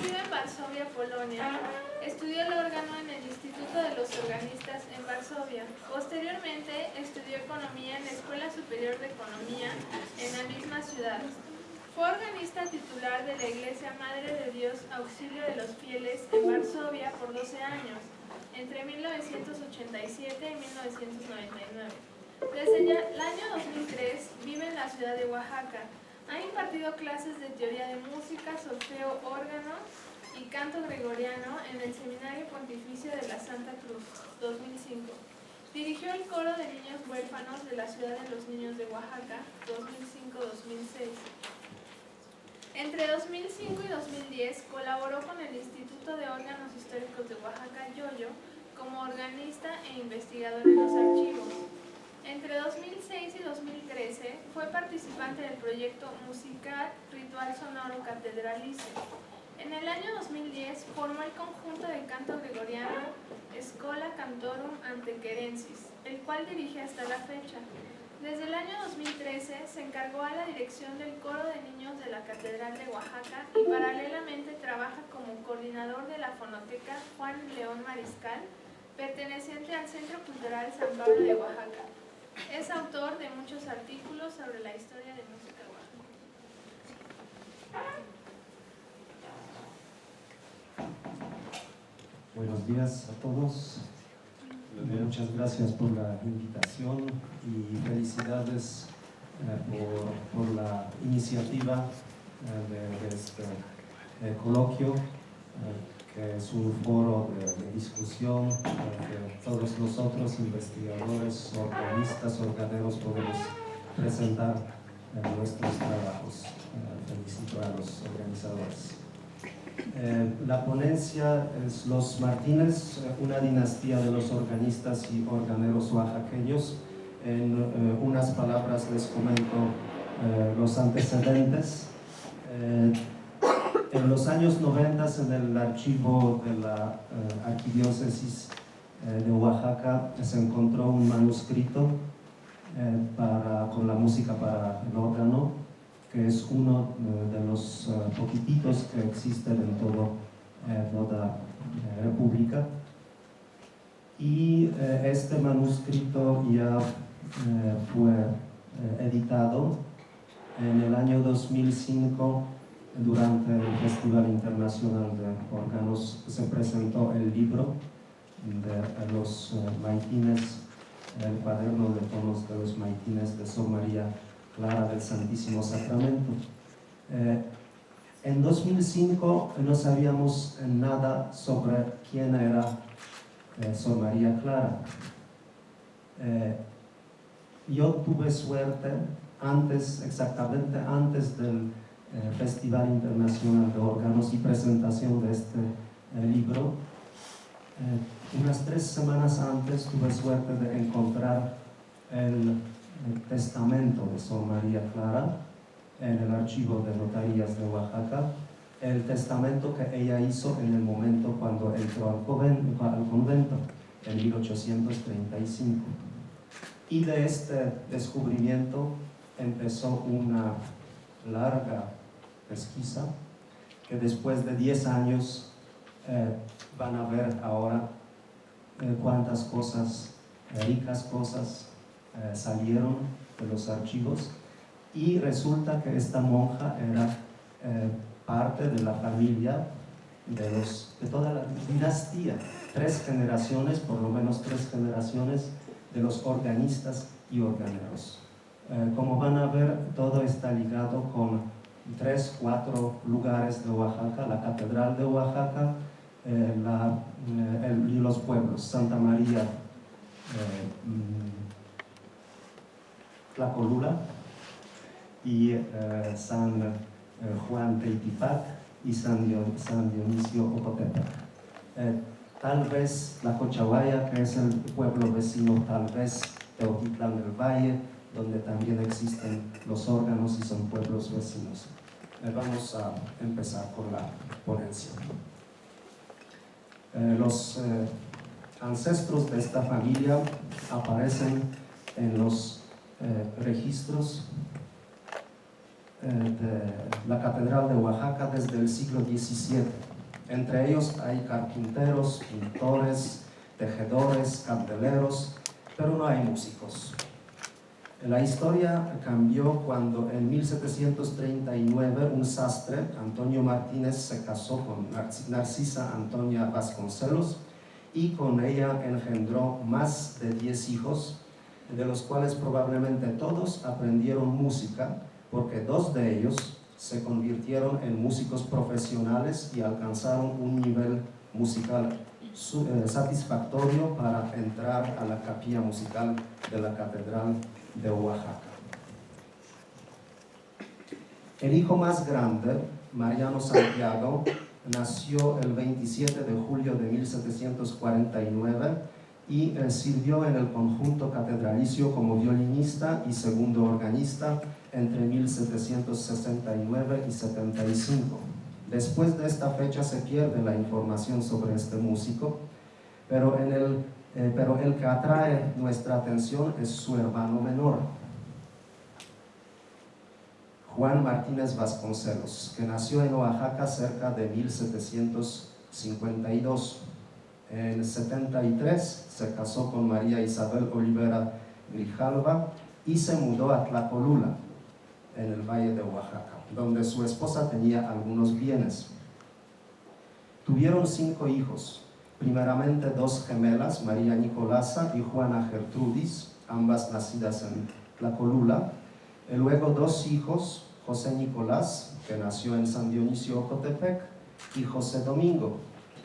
Nacido en Varsovia, Polonia, estudió el órgano en el Instituto de los Organistas en Varsovia. Posteriormente, estudió economía en la Escuela Superior de Economía en la misma ciudad. Fue organista titular de la Iglesia Madre de Dios Auxilio de los Fieles en Varsovia por 12 años, entre 1987 y 1999. Desde el año 2003 vive en la ciudad de Oaxaca. Ha impartido clases de teoría de música, solfeo, órgano y canto gregoriano en el Seminario Pontificio de la Santa Cruz, 2005. Dirigió el coro de niños huérfanos de la Ciudad de los Niños de Oaxaca, 2005-2006. Entre 2005 y 2010 colaboró con el Instituto de Órganos Históricos de Oaxaca, Yoyo, como organista e investigador en los archivos. Entre 2006 y 2013 fue participante del proyecto musical Ritual Sonoro Catedralice. En el año 2010 formó el conjunto de canto gregoriano Schola Cantorum Antequerensis, el cual dirige hasta la fecha. Desde el año 2013 se encargó a la dirección del coro de niños de la Catedral de Oaxaca y paralelamente trabaja como coordinador de la fonoteca Juan León Mariscal, perteneciente al Centro Cultural San Pablo de Oaxaca. Es autor de muchos artículos sobre la historia de música oaxaqueña. Buenos días a todos. Muchas gracias por la invitación y felicidades por la iniciativa de este coloquio, que es un foro de discusión que todos nosotros, investigadores, organistas, organeros, podemos presentar nuestros trabajos. Felicito a los organizadores. La ponencia es Los Martínez, una dinastía de los organistas y organeros oaxaqueños. En unas palabras les comento los antecedentes. En los años 90, en el archivo de la arquidiócesis de Oaxaca, se encontró un manuscrito con la música para el órgano, que es uno de los poquititos que existen en toda República. Y este manuscrito ya fue editado en el año 2005. Durante el Festival Internacional de Órganos se presentó el libro de los maitines, el cuaderno de tonos de los maitines de Sor María Clara del Santísimo Sacramento. En 2005 no sabíamos nada sobre quién era Sor María Clara. Yo tuve suerte exactamente antes del Festival Internacional de Órganos y presentación de este libro. Unas 3 semanas antes tuve suerte de encontrar el testamento de Sor María Clara en el archivo de notarías de Oaxaca, el testamento que ella hizo en el momento cuando entró al convento, en 1835. Y de este descubrimiento empezó una larga pesquisa que después de 10 años van a ver ahora cuántas cosas, ricas cosas, salieron de los archivos. Y resulta que esta monja era parte de la familia de toda la dinastía, 3 generaciones, por lo menos 3 generaciones de los organistas y organeros. Como van a ver, todo está ligado con 3, 4 lugares de Oaxaca: la Catedral de Oaxaca, y los pueblos, Santa María Tlacolula y San Juan Teitipac y San Dionisio Ocotepec. Tal vez la Cochabaya, que es el pueblo vecino, tal vez Teotitlán del Valle, donde también existen los órganos y son pueblos vecinos. Vamos a empezar con la ponencia. Los ancestros de esta familia aparecen en los registros de la Catedral de Oaxaca desde el siglo XVII. Entre ellos hay carpinteros, pintores, tejedores, candeleros, pero no hay músicos. La historia cambió cuando en 1739 un sastre, Antonio Martínez, se casó con Narcisa Antonia Vasconcelos y con ella engendró más de 10 hijos, de los cuales probablemente todos aprendieron música, porque 2 de ellos se convirtieron en músicos profesionales y alcanzaron un nivel musical satisfactorio para entrar a la capilla musical de la Catedral de Oaxaca. El hijo más grande, Mariano Santiago, nació el 27 de julio de 1749 y sirvió en el conjunto catedralicio como violinista y segundo organista entre 1769 y 75. Después de esta fecha se pierde la información sobre este músico, pero el que atrae nuestra atención es su hermano menor, Juan Martínez Vasconcelos, que nació en Oaxaca cerca de 1752. En 73 se casó con María Isabel Olivera Grijalva y se mudó a Tlacolula, en el Valle de Oaxaca, donde su esposa tenía algunos bienes. Tuvieron 5 hijos, primeramente 2 gemelas, María Nicolasa y Juana Gertrudis, ambas nacidas en Tlacolula, y luego 2 hijos, José Nicolás, que nació en San Dionisio Ocotepec, y José Domingo,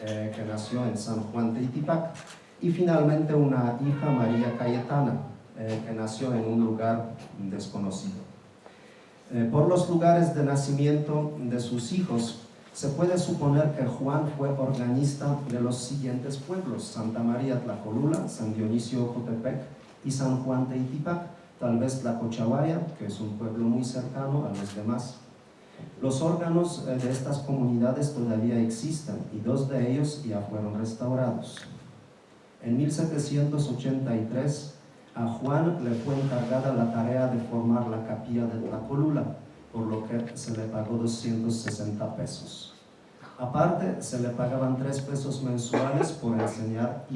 que nació en San Juan Teitipac, y finalmente una hija, María Cayetana, que nació en un lugar desconocido. Por los lugares de nacimiento de sus hijos, se puede suponer que Juan fue organista de los siguientes pueblos: Santa María Tlacolula, San Dionisio Ocotepec y San Juan Teitipac, tal vez Tlacochahuaya, que es un pueblo muy cercano a los demás. Los órganos de estas comunidades todavía existen y 2 de ellos ya fueron restaurados. En 1783 a Juan le fue encargada la tarea de formar la capilla de Tlacolula, por lo que se le pagó 260 pesos. Aparte, se le pagaban 3 pesos mensuales por enseñar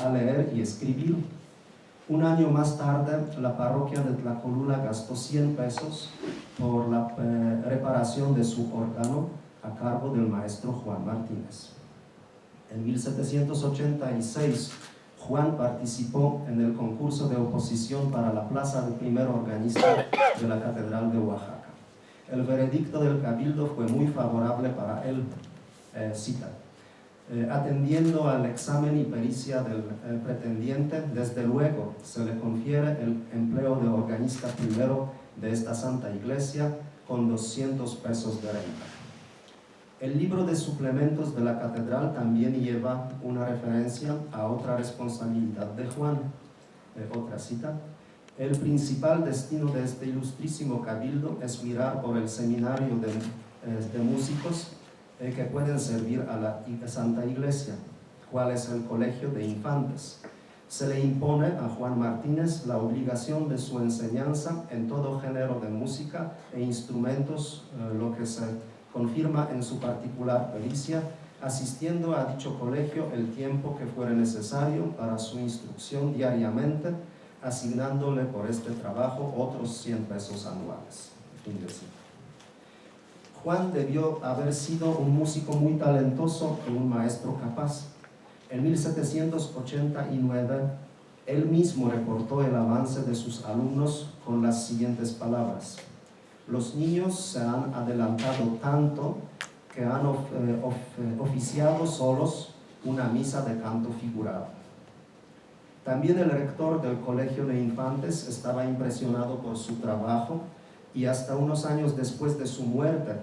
a leer y escribir. Un año más tarde, la parroquia de Tlacolula gastó 100 pesos por la reparación de su órgano a cargo del maestro Juan Martínez. En 1786, Juan participó en el concurso de oposición para la plaza de primer organista de la Catedral de Oaxaca. El veredicto del cabildo fue muy favorable para él. Cita: atendiendo al examen y pericia del pretendiente, desde luego se le confiere el empleo de organista primero de esta Santa Iglesia con 200 pesos de renta. El libro de suplementos de la catedral también lleva una referencia a otra responsabilidad de Juan. Otra cita: el principal destino de este ilustrísimo cabildo es mirar por el seminario de músicos que pueden servir a la Santa Iglesia, cual es el colegio de infantes. Se le impone a Juan Martínez la obligación de su enseñanza en todo género de música e instrumentos, lo que se confirma en su particular pericia, asistiendo a dicho colegio el tiempo que fuere necesario para su instrucción diariamente, asignándole por este trabajo otros 100 pesos anuales. Fin de cita. Juan debió haber sido un músico muy talentoso y un maestro capaz. En 1789, él mismo reportó el avance de sus alumnos con las siguientes palabras: los niños se han adelantado tanto que han oficiado solos una misa de canto figurado. También el rector del Colegio de Infantes estaba impresionado por su trabajo y hasta unos años después de su muerte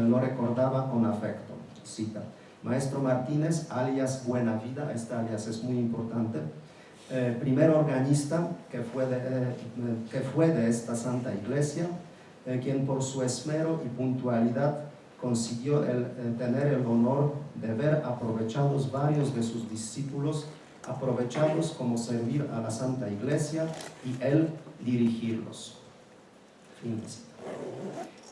lo recordaba con afecto. Cita: Maestro Martínez, alias Buena Vida, este alias es muy importante, primer organista que fue de esta Santa Iglesia, quien por su esmero y puntualidad consiguió tener el honor de ver aprovechados varios de sus discípulos, aprovechados como servir a la Santa Iglesia y él dirigirlos.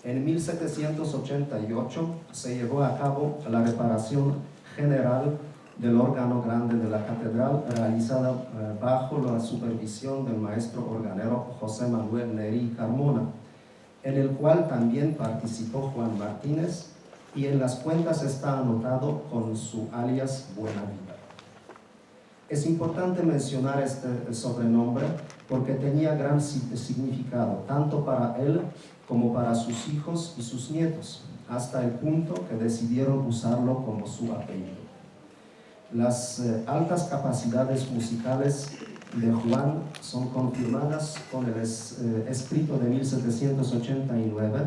En 1788 se llevó a cabo la reparación general del órgano grande de la catedral, realizada bajo la supervisión del maestro organero José Manuel Neri Carmona, en el cual también participó Juan Martínez, y en las cuentas está anotado con su alias Buena Vida. Es importante mencionar este sobrenombre porque tenía gran significado, tanto para él como para sus hijos y sus nietos, hasta el punto que decidieron usarlo como su apellido. Las altas capacidades musicales de Juan son confirmadas con el escrito de 1789,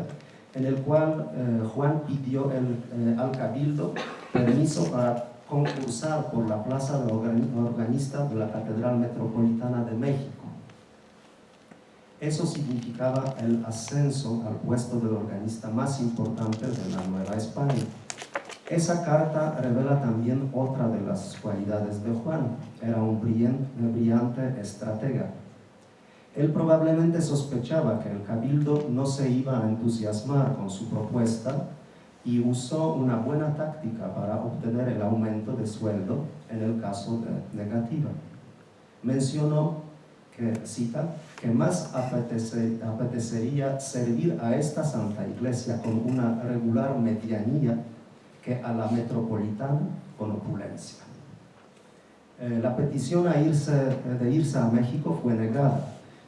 en el cual Juan pidió al Cabildo permiso para concursar por la plaza de organista de la Catedral Metropolitana de México. Eso significaba el ascenso al puesto del organista más importante de la Nueva España. Esa carta revela también otra de las cualidades de Juan. Era un brillante estratega. Él probablemente sospechaba que el Cabildo no se iba a entusiasmar con su propuesta y usó una buena táctica para obtener el aumento de sueldo en el caso de negativa. Mencionó que, cita, que más apetecería servir a esta Santa Iglesia con una regular medianía que a la metropolitana con opulencia. La petición de irse a México fue negada,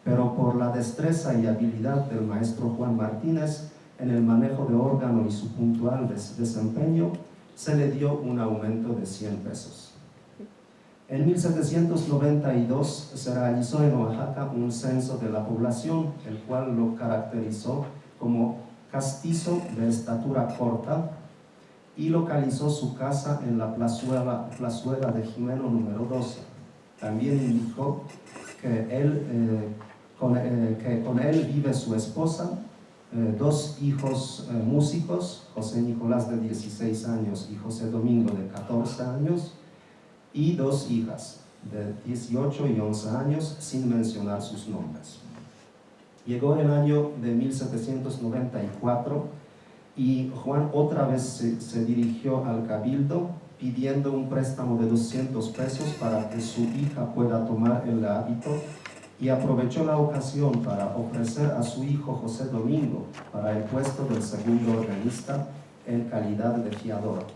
pero por la destreza y habilidad del maestro Juan Martínez en el manejo de órgano y su puntual desempeño, se le dio un aumento de 100 pesos. En 1792 se realizó en Oaxaca un censo de la población, el cual lo caracterizó como castizo de estatura corta, y localizó su casa en la plazuela de Jimeno número 12. También indicó que con él vive su esposa, dos hijos músicos, José Nicolás de 16 años y José Domingo de 14 años, y dos hijas de 18 y 11 años, sin mencionar sus nombres. Llegó el año de 1794 y Juan otra vez se dirigió al Cabildo pidiendo un préstamo de 200 pesos para que su hija pueda tomar el hábito, y aprovechó la ocasión para ofrecer a su hijo José Domingo para el puesto del segundo organista en calidad de fiador.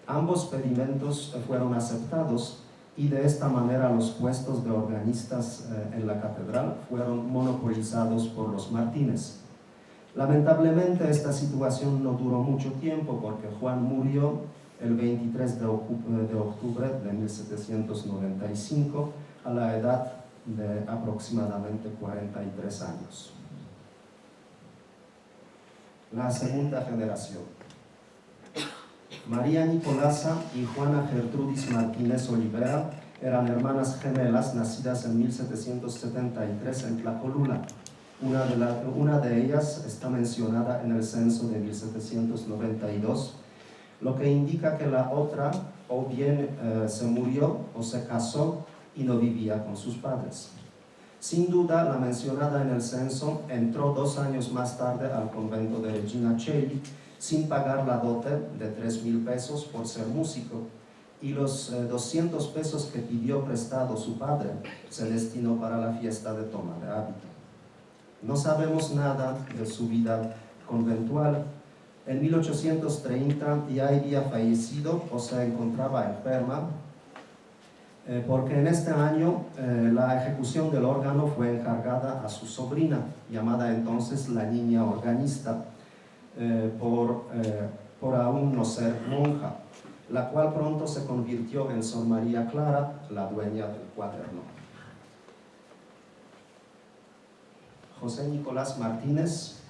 Ambos pedimentos fueron aceptados y de esta manera los puestos de organistas en la catedral fueron monopolizados por los Martínez. Lamentablemente esta situación no duró mucho tiempo porque Juan murió el 23 de octubre de 1795 a la edad de aproximadamente 43 años. La segunda generación. María Nicolasa y Juana Gertrudis Martínez Olivera eran hermanas gemelas nacidas en 1773 en Tlacolula. Una de ellas está mencionada en el censo de 1792, lo que indica que la otra o bien se murió o se casó y no vivía con sus padres. Sin duda, la mencionada en el censo entró 2 años más tarde al convento de Regina Coeli sin pagar la dote de 3,000 pesos por ser músico, y los 200 pesos que pidió prestado su padre se destinó para la fiesta de toma de hábito. No sabemos nada de su vida conventual. En 1830 ya había fallecido o se encontraba enferma, porque en este año la ejecución del órgano fue encargada a su sobrina, llamada entonces la niña organista, por aún no ser monja, la cual pronto se convirtió en Sor María Clara, la dueña del cuaderno. José Nicolás Martínez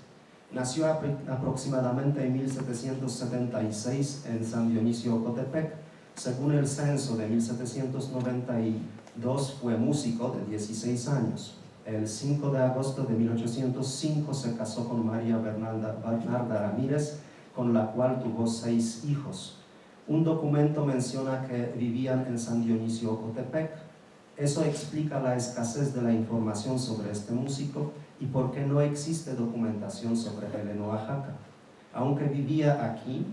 nació aproximadamente en 1776 en San Dionisio Ocotepec. Según el censo de 1792 fue músico de 16 años. El 5 de agosto de 1805 se casó con María Bernarda Ramírez, con la cual tuvo 6 hijos. Un documento menciona que vivían en San Dionisio Ocotepec. Eso explica la escasez de la información sobre este músico, y porque no existe documentación sobre él en Oaxaca. Aunque vivía aquí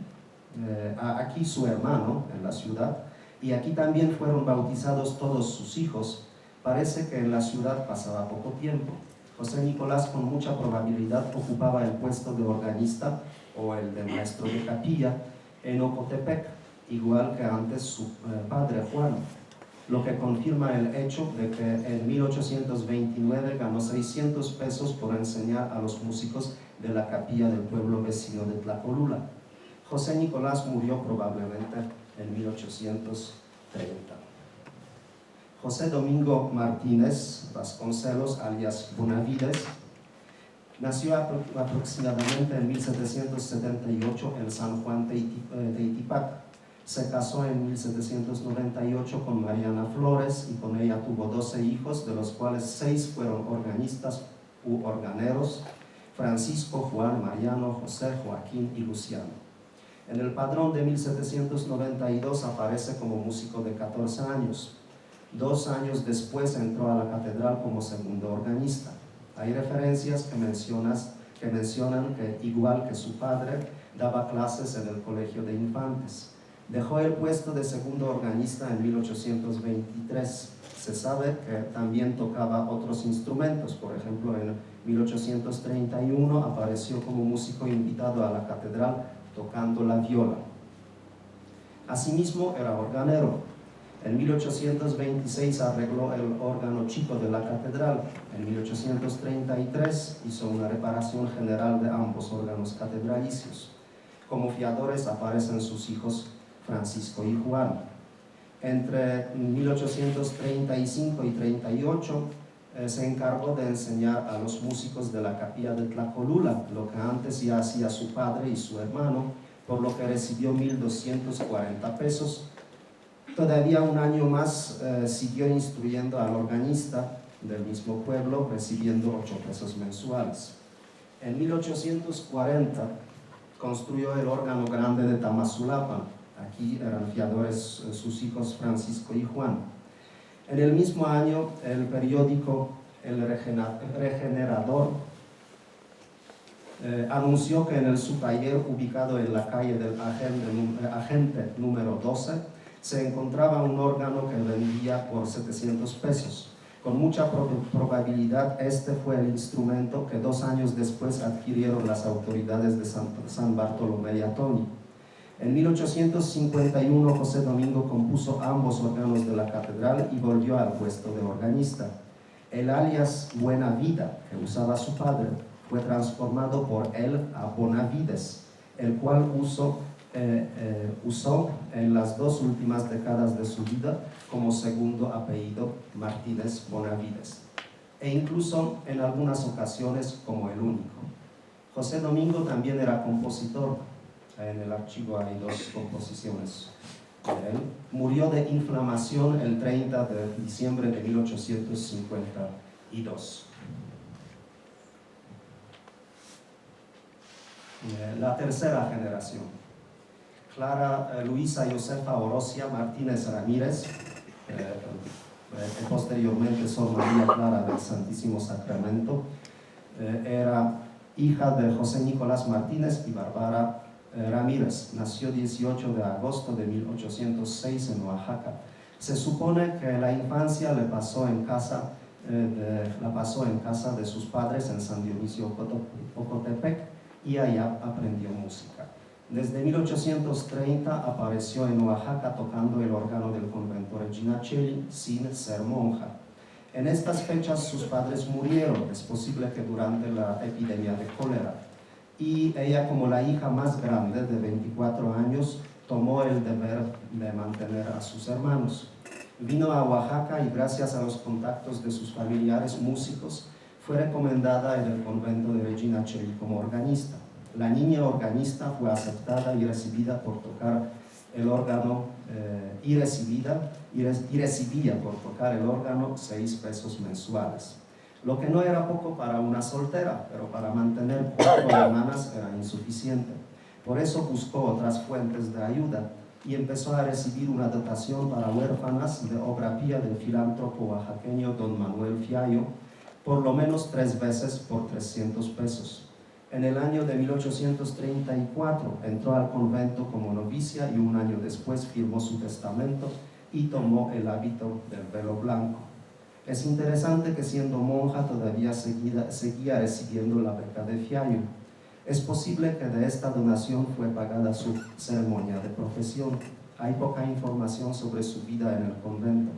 su hermano en la ciudad, y aquí también fueron bautizados todos sus hijos, parece que en la ciudad pasaba poco tiempo. José Nicolás con mucha probabilidad ocupaba el puesto de organista o el de maestro de capilla en Ocotepec, igual que antes su padre Juan, lo que confirma el hecho de que en 1829 ganó 600 pesos por enseñar a los músicos de la capilla del pueblo vecino de Tlacolula. José Nicolás murió probablemente en 1830. José Domingo Martínez Vasconcelos, alias Bonavides, nació aproximadamente en 1778 en San Juan Teitipac. Se casó en 1798 con Mariana Flores y con ella tuvo 12 hijos, de los cuales 6 fueron organistas u organeros: Francisco, Juan, Mariano, José, Joaquín y Luciano. En el padrón de 1792 aparece como músico de 14 años. 2 años después entró a la catedral como segundo organista. Hay referencias que mencionan que, igual que su padre, daba clases en el colegio de infantes. Dejó el puesto de segundo organista en 1823. Se sabe que también tocaba otros instrumentos. Por ejemplo, en 1831 apareció como músico invitado a la catedral tocando la viola. Asimismo, era organero. En 1826 arregló el órgano chico de la catedral. En 1833 hizo una reparación general de ambos órganos catedralicios. Como fiadores aparecen sus hijos Francisco y Juan. Entre 1835 y 38 se encargó de enseñar a los músicos de la capilla de Tlacolula, lo que antes ya hacía su padre y su hermano, por lo que recibió 1,240 pesos. Todavía un año más siguió instruyendo al organista del mismo pueblo, recibiendo 8 pesos mensuales. En 1840 construyó el órgano grande de Tamazulapan. Aquí eran fiadores sus hijos Francisco y Juan. En el mismo año, el periódico El Regenerador anunció que en su taller, ubicado en la calle del Agente número 12, se encontraba un órgano que vendía por 700 pesos. Con mucha probabilidad, este fue el instrumento que 2 años después adquirieron las autoridades de San Bartolomé y Atoni. En 1851, José Domingo compuso ambos órganos de la catedral y volvió al puesto de organista. El alias Buena Vida, que usaba su padre, fue transformado por él a Bonavides, el cual usó en las 2 últimas décadas de su vida como segundo apellido Martínez Bonavides, e incluso en algunas ocasiones como el único. José Domingo también era compositor. En el archivo hay 2 composiciones de él. Murió de inflamación el 30 de diciembre de 1852. La tercera generación: Clara Luisa Josefa Orosia Martínez Ramírez, que posteriormente Sor María Clara del Santísimo Sacramento, era hija de José Nicolás Martínez y Bárbara Ramírez. Nació 18 de agosto de 1806 en Oaxaca. Se supone que la infancia la pasó en casa de sus padres en San Dionisio Ocotepec, y allá aprendió música. Desde 1830 apareció en Oaxaca tocando el órgano del convento Regina Coeli sin ser monja. En estas fechas sus padres murieron, es posible que durante la epidemia de cólera, y ella, como la hija más grande de 24 años, tomó el deber de mantener a sus hermanos. Vino a Oaxaca y gracias a los contactos de sus familiares músicos fue recomendada en el convento de Regina Coeli como organista. La niña organista fue aceptada y recibida por tocar el órgano y recibía por tocar el órgano 6 pesos mensuales. Lo que no era poco para una soltera, pero para mantener 4 hermanas era insuficiente. Por eso buscó otras fuentes de ayuda y empezó a recibir una dotación para huérfanas de obra pía del filántropo oaxaqueño don Manuel Fiallo, por lo menos 3 veces por 300 pesos. En el año de 1834 entró al convento como novicia y un año después firmó su testamento y tomó el hábito del velo blanco. Es interesante que siendo monja todavía seguía recibiendo la beca de Fiallo. Es posible que de esta donación fue pagada su ceremonia de profesión. Hay poca información sobre su vida en el convento.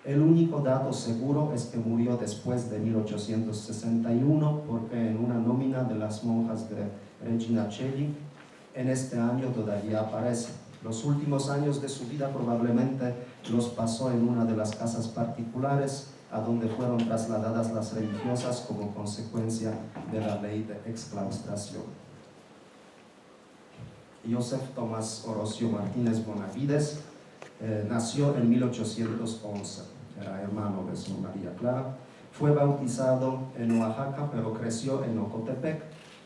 El único dato seguro es que murió después de 1861 porque en una nómina de las monjas de Regina Coeli en este año todavía aparece. Los últimos años de su vida probablemente los pasó en una de las casas particulares a donde fueron trasladadas las religiosas como consecuencia de la ley de exclaustración. Joseph Tomás Orocio Martínez Bonavides nació en 1811, era hermano de Sor María Clara. Fue bautizado en Oaxaca, pero creció en Ocotepec.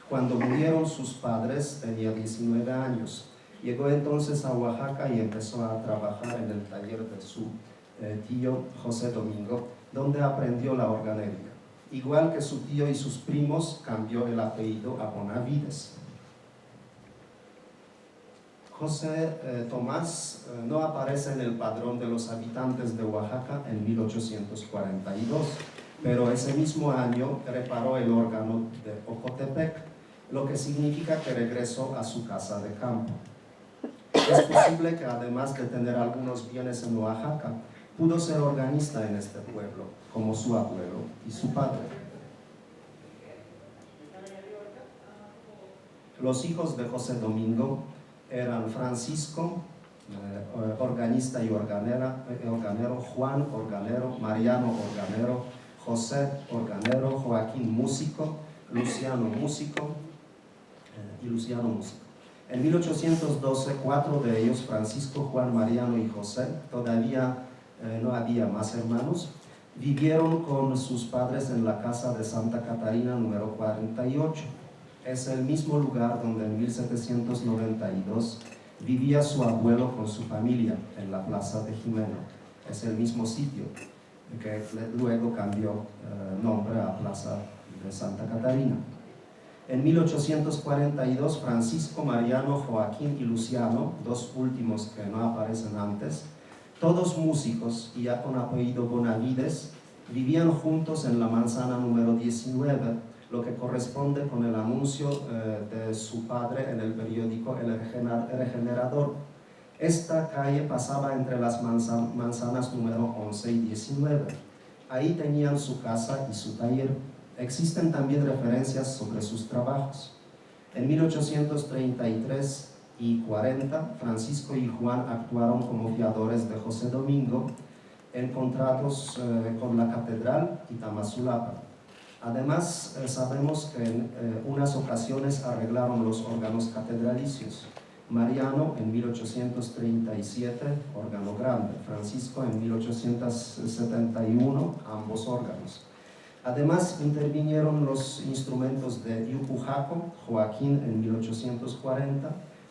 Cuando murieron sus padres tenía 19 años. Llegó entonces a Oaxaca y empezó a trabajar en el taller de su tío José Domingo, donde aprendió la organería. Igual que su tío y sus primos, cambió el apellido a Bonavides. José Tomás no aparece en el padrón de los habitantes de Oaxaca en 1842, pero ese mismo año reparó el órgano de Ocotepec, lo que significa que regresó a su casa de campo. Es posible que además de tener algunos bienes en Oaxaca, pudo ser organista en este pueblo, como su abuelo y su padre. Los hijos de José Domingo eran Francisco, organista y organero, Juan, organero, Mariano, organero, José, organero, Joaquín, músico, Luciano, músico y Luciano, músico. En 1812, 4 de ellos, Francisco, Juan, Mariano y José, todavía no había más hermanos, vivieron con sus padres en la casa de Santa Catarina número 48. Es el mismo lugar donde en 1792 vivía su abuelo con su familia, en la plaza de Jimeno. Es el mismo sitio que luego cambió nombre a Plaza de Santa Catarina. En 1842, Francisco, Mariano, Joaquín y Luciano, 2 últimos que no aparecen antes, todos músicos y ya con apellido Bonavides, vivían juntos en la manzana número 19, lo que corresponde con el anuncio de su padre en el periódico El Regenerador. Esta calle pasaba entre las manzanas número 11 y 19. Ahí tenían su casa y su taller. Existen también referencias sobre sus trabajos. En 1833 y 40, Francisco y Juan actuaron como fiadores de José Domingo en contratos con la catedral y Tamazulapa. Además, sabemos que en unas ocasiones arreglaron los órganos catedralicios. Mariano en 1837, órgano grande. Francisco en 1871, ambos órganos. Además, intervinieron los instrumentos de Yucujaco, Joaquín en 1840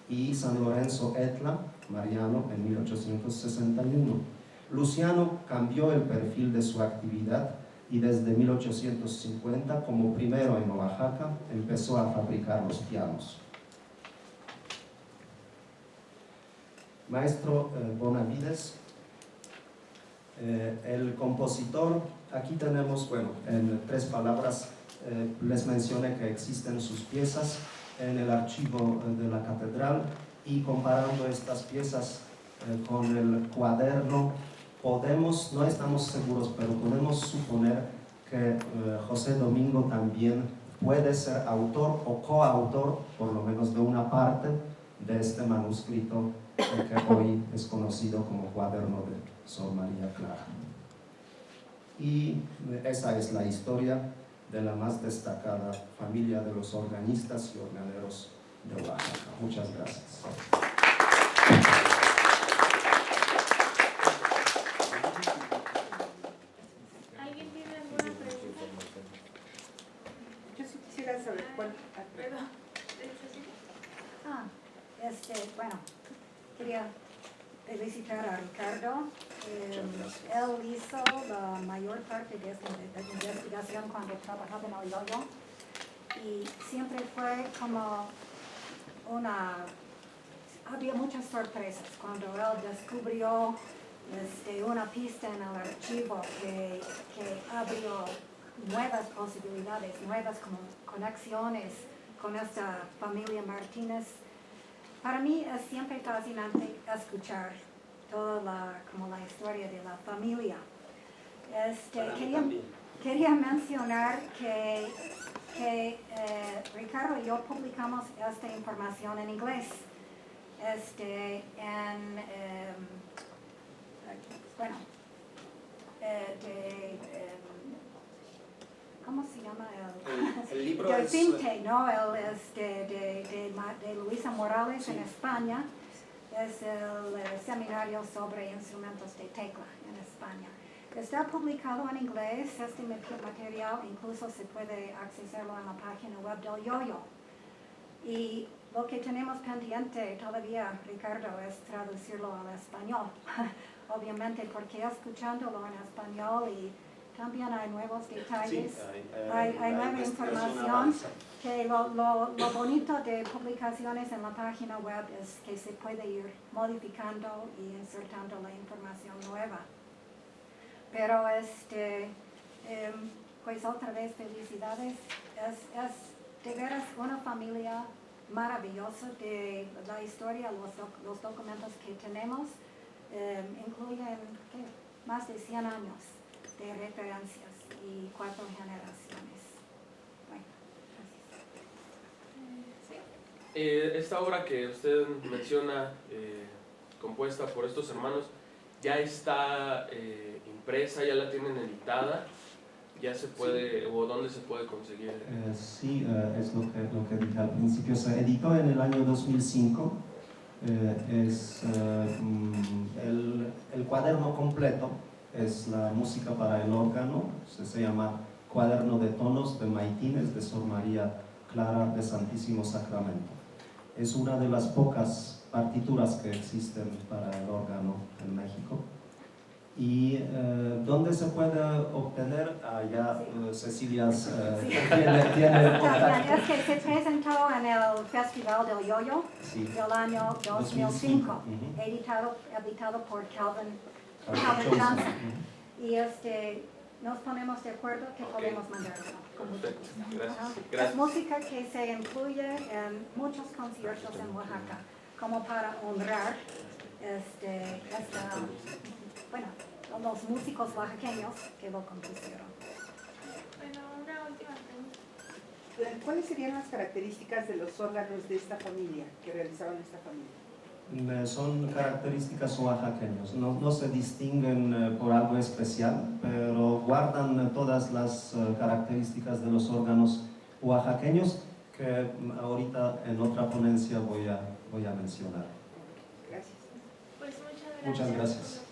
y San Lorenzo Etla, Mariano en 1861. Luciano cambió el perfil de su actividad y desde 1850, como primero en Oaxaca, empezó a fabricar los pianos. Maestro Bonavides, el compositor, aquí tenemos, bueno, en 3 palabras les mencioné que existen sus piezas en el archivo de la catedral y comparando estas piezas con el cuaderno, no estamos seguros, pero podemos suponer que José Domingo también puede ser autor o coautor, por lo menos de una parte, de este manuscrito que hoy es conocido como Cuaderno de Sor María Clara. Y esa es la historia de la más destacada familia de los organistas y organeros de Oaxaca. Muchas gracias. ¿Alguien tiene alguna pregunta? Yo sí quisiera saber cuál. Perdón. Bueno, quería felicitar a Ricardo. Él hizo la mayor parte de esta investigación cuando trabajaba en el Yo-Yo y siempre fue como había muchas sorpresas cuando él descubrió una pista en el archivo que abrió nuevas posibilidades, nuevas conexiones con esta familia Martínez. Para mí es siempre fascinante escuchar toda la historia de la familia. Quería mencionar que Ricardo y yo publicamos esta información en inglés. ¿Cómo se llama? El libro del es... Finte, ¿no? de Luisa Morales, sí. En España. Es el seminario sobre instrumentos de tecla en España. Está publicado en inglés. Este material incluso se puede accesarlo en la página web del Yo-Yo. Y lo que tenemos pendiente todavía, Ricardo, es traducirlo al español. Obviamente, porque escuchándolo en español y también hay nuevos detalles, sí, hay nueva información, que lo bonito de publicaciones en la página web es que se puede ir modificando y insertando la información nueva. Pero pues otra vez felicidades, es de veras una familia maravillosa de la historia, los documentos que tenemos incluyen más de 100 años de referencias y 4 generaciones. Bueno, gracias. Esta obra que usted menciona, compuesta por estos hermanos, ¿ya está impresa, ya la tienen editada? ¿Ya se puede, sí. O dónde se puede conseguir? Sí, es lo que dije al principio. Se editó en el año 2005. El cuaderno completo es la música para el órgano, se llama Cuaderno de Tonos de Maitines de Sor María Clara de Santísimo Sacramento. Es una de las pocas partituras que existen para el órgano en México. ¿Y dónde se puede obtener? Allá Cecilia tiene el contacto. Es que se presentó en el Festival del Yo-Yo, sí. Del año 2005, editado por Calvin Johnson. Y nos ponemos de acuerdo que podemos mandarlo. Gracias. Es música que se incluye en muchos conciertos en Oaxaca, como para honrar los músicos oaxaqueños que lo compusieron. Bueno, una última pregunta. ¿Cuáles serían las características de los órganos de esta familia, que realizaban esta familia? Son características oaxaqueñas, no se distinguen por algo especial, pero guardan todas las características de los órganos oaxaqueños que ahorita en otra ponencia voy a mencionar. Gracias. Pues muchas gracias.